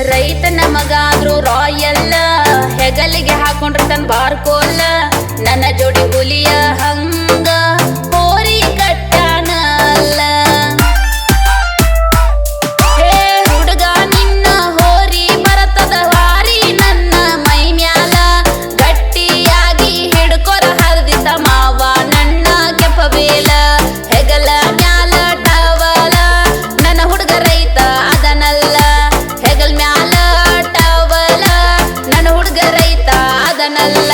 ರೈತನ ಮಗಾದ್ರು ರಾಯಲ್ಲ, ಹೆಗಲಿಗೆ ಹಾಕೊಂಡ್ರ ತನ್ ಬಾರ್ಕೋಲ್ಲ. ನನ್ನ ಜೋಡಿ ಹುಲಿಯ ಹಂಗ ಹೋರಿ ಕಟ್ಟಾನಲ್ಲ. ಹೇ ಹುಡುಗ ನಿನ್ನ ಹೋರಿ ಬರತದ ಹಾರಿ ನನ್ನ ಮೈ ಮ್ಯಾಲ. ಗಟ್ಟಿಯಾಗಿ ಹಿಡ್ಕೊರ ಹರಿದಿತ ಮಾವ ನನ್ನ ಕೆಂಪಬೇಲ. ಹೆಗಲ ಮ್ಯಾಲ ಟವಲ ನನ್ನ ಹುಡುಗ ರೈತ ಅದನಲ್ಲ. ಹೆಗಲ್ ಮ್ಯಾಲ ಟವಲ ನನ್ನ ಹುಡುಗ ರೈತ ಅದನಲ್ಲ.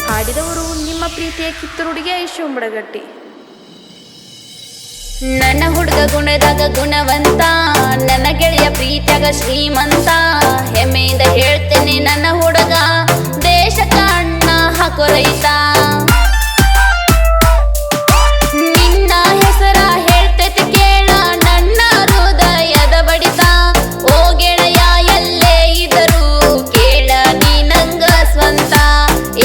ಹಾಡಿದವರು ನಿಮ್ಮ ಪ್ರೀತಿಯ ಕಿತ್ತೂರುಡಿಗೆ ಐಶುಂಬಡಗಟ್ಟಿ. ನನ್ನ ಹುಡುಗ ಗುಣದಾಗ ಗುಣವಂತ, ನನ್ನ ಗೆಳೆಯ ಪ್ರೀತಿಯಾಗ ಶ್ರೀಮಂತ. ಹೆಮ್ಮೆಯಿಂದ ಹೇಳ್ತೇನೆ ನನ್ನ ಹುಡುಗ ದೇಶಕ್ಕ ಅಣ್ಣ ಹಾಕೋ ರೈತ. ನಿನ್ನ ಹೆಸರ ಹೇಳ್ತೈತಿ ಕೇಳ ನನ್ನ ಹೃದಯದ ಬಡಿತ. ಓ ಗೆಳೆಯ ಎಲ್ಲೇ ಇದ್ದರೂ ಕೇಳ ನೀ ನಂಗ ಸ್ವಂತ.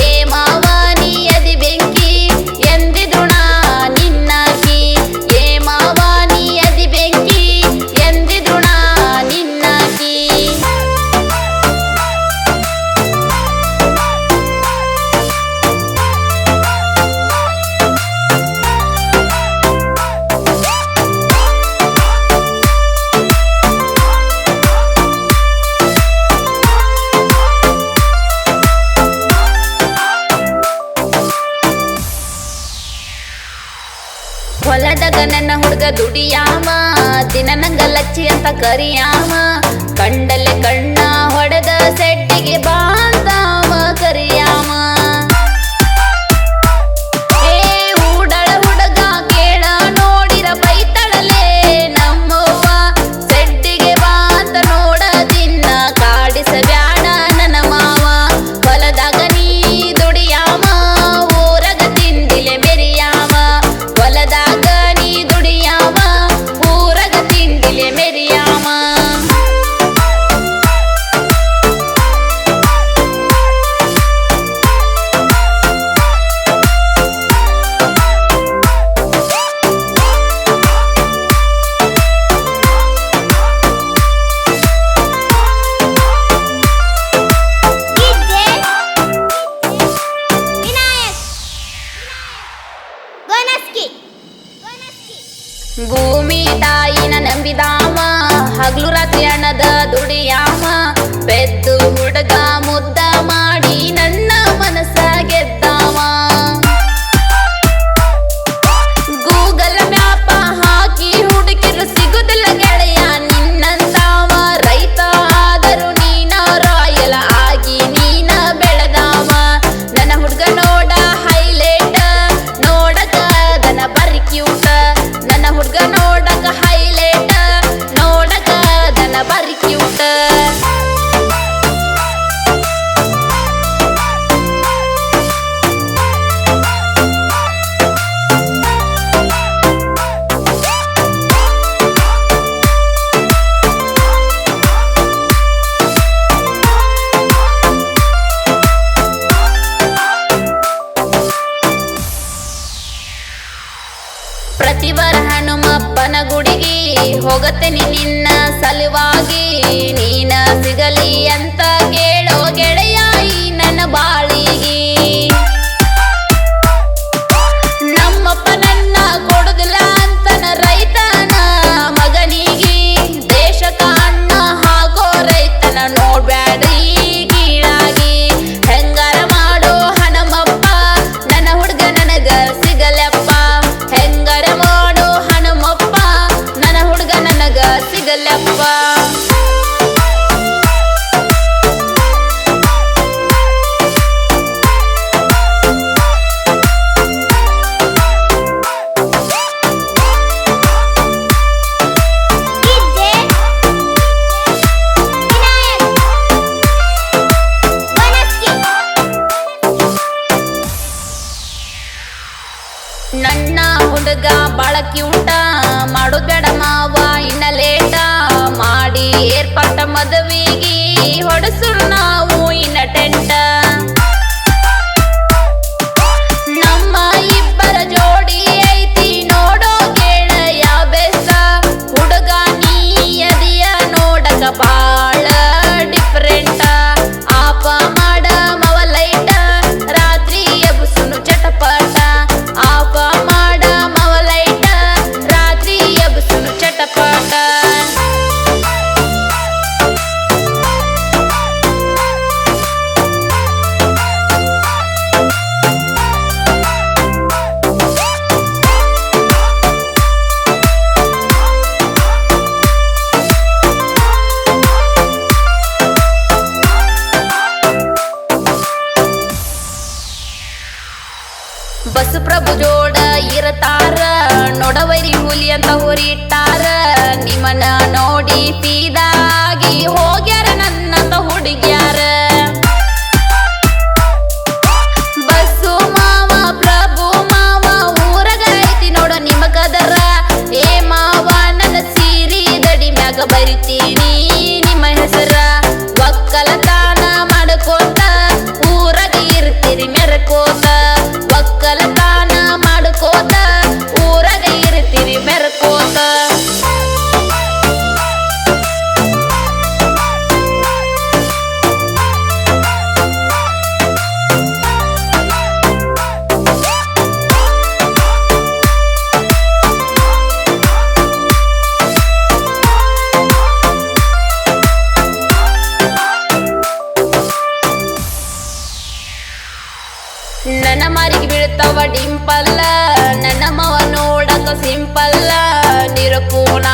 ಏ ಮಾವ ನೀ ಅದಿ ಬೆಂಕಿ ಎಂದಿದುಣ ನಿನ್ನಾಕಿ. ಏ ಮಾವ ನೀ ಅದಿ ಬೆಂಕಿ ಎಂದಿದುಣ ನಿನ್ನಾಕಿ. ಹೊಲದಾಗ ನನ್ನ ಹುಡುಗ ದುಡಿಯಾಮ, ದಿನ ನಂಗ ಲಚ್ಚಿ ಅಂತ ಕರಿಯಾಮ. ಕಂಡಲೆ ಕಣ್ಣ ಹೊಡೆದ ಸೆಡ್ಡಿಗೆ ಬಾಂದಾವ ಕರಿಯಾಮ. ಏ ಹೂಡಳ ಹುಡುಗ ಕೇಳ ನೋಡಿರ ಬೈತಳಲೆ ನಮ್ಮವ್ವ. ಸೆಡ್ಡಿಗೆ ಬಾಂತ ನೋಡ ದಿನ ಕಾಡಿಸಬ್ಯಾಡ ನನ್ನ ಮಾವ. ಹೊಲದಾಗ ನೀ ದುಡಿಯಾಮ, ಊರಗ ತಿಂದಿಲೆ ಮೆರಿಯಾಮ. ಹೊಲದಾಗ ನೀ ದುಡಿಯಾಮ, ಊರಗ ತಿಂದಿಲೆ ಮೆರಿಯಾಮ. ಭೂಮಿ ತಾಯಿನ ನಂಬಿದಾಮ, ಹಗ್ಲು ರಾತ್ರಿ ಅಣ್ಣದ ದುಡಿಯಾಮ. ಪೆದ್ದು ಹುಡುಗ ಮುದ್ದ ಮಾಡಿ ನನ್ನ ಮನಸ್ಸ ಗೆದ್ದಾವ. ಗೂಗಲ್ ಮ್ಯಾಪ ಹಾಕಿ ಹುಡುಕಿರು ಸಿಗುದಿಲ್ಲ ಗೆಳೆಯ ನಿನ್ನಂತಾವ. ರೈತ ಆದರೂ ನೀನ ರಾಯಲ ಆಗಿ ನೀನ ಬೆಳೆದಾವ. ನನ್ನ ಹುಡುಗ ನೋಡ ಹೈಲೈಟ್ ನೋಡಕ ದನ ಬರಿ ಕ್ಯೂಟ. ನನ್ನ ಹುಡುಗ ನೋಡಕ ಹೈಲೈಟ್ ನೋಡಕ ದನ ಬರಿ ಕ್ಯೂಟ. ಪ್ರತಿವಾರ ಹನುಮಪ್ಪನ ಗುಡಿಗೆ ಹೋಗತ್ತೇನೆ ನಿನ್ನ ಸಲುವಾಗಿ. ನೀನ ಸಿಗಲಿ ಅಂತ ಕೇಳೋ ಗೆಳೆಯ ಈ ನನ್ನ ಬಾಳಿಗೆ. ನಮ್ಮಪ್ಪ ನನ್ನ ಕೊಡುದಿಲ್ಲ ಅಂತನ ರೈತನ ಮಗನಿಗೆ. ದೇಶಕ್ಕ ಅಣ್ಣ ಹಾಕೋ ರೈತನ ನೋಡ್ಬ್ಯಾಡ್ರಿ ಕೀಳಾಗಿ. ಹೆಂಗಾರ ಮಾಡೋ ಹನುಮಪ್ಪ ನನ್ನ ಹುಡುಗ ನನಗ ಸಿಗಲಪ್ಪ. ಹೆಂಗಾರ ಮಾಡೋ ಹನುಮಪ್ಪ ನನ್ನ ಹುಡುಗ ನನಗ ಸಿಗಲಪ್ಪ. ಅಂತ ಹುರಿಟ್ಟಾರ ನಿಮ್ಮನ್ನ ನೋಡಿ ಪೀದಾಗಿ ಹೋಗ್ಯಾರ ನನ್ನಂತ ಹುಡುಗ್ಯಾರ ಬಸ್ಸು ಮಾವ ಪ್ರಭು ಮಾವ ಊರಗ ಐತಿ ನೋಡ ನಿಮ್ಮ ಕದರ ಏ ಮಾವ ನನ್ನ ಸೀರಿ ದಡಿ ಮ್ಯಾಗ ಬರಿತೀನಿ ನಿಮ್ಮ ಹೆಸರ ಒಕ್ಕಲತಾನ ಮಾಡ್ಕೋತ ಊರಗ ಇರ್ತೀರಿ ಮೆರಕೋತ ಒಕ್ಕಲತಾನ ಮಾಡ್ಕೋತ ಊರಗ ಇರ್ತೀರಿ ಮೆರಕೋತ ನನ್ನ ಮಾರಿಗೆ ಬೀಳ್ತಾವ ಡಿಂಪಲ್ಲ ನನ್ನ ಮವ ನೋಡಕ ಸಿಂಪಲ್ಲ ನಿರಪೂಣ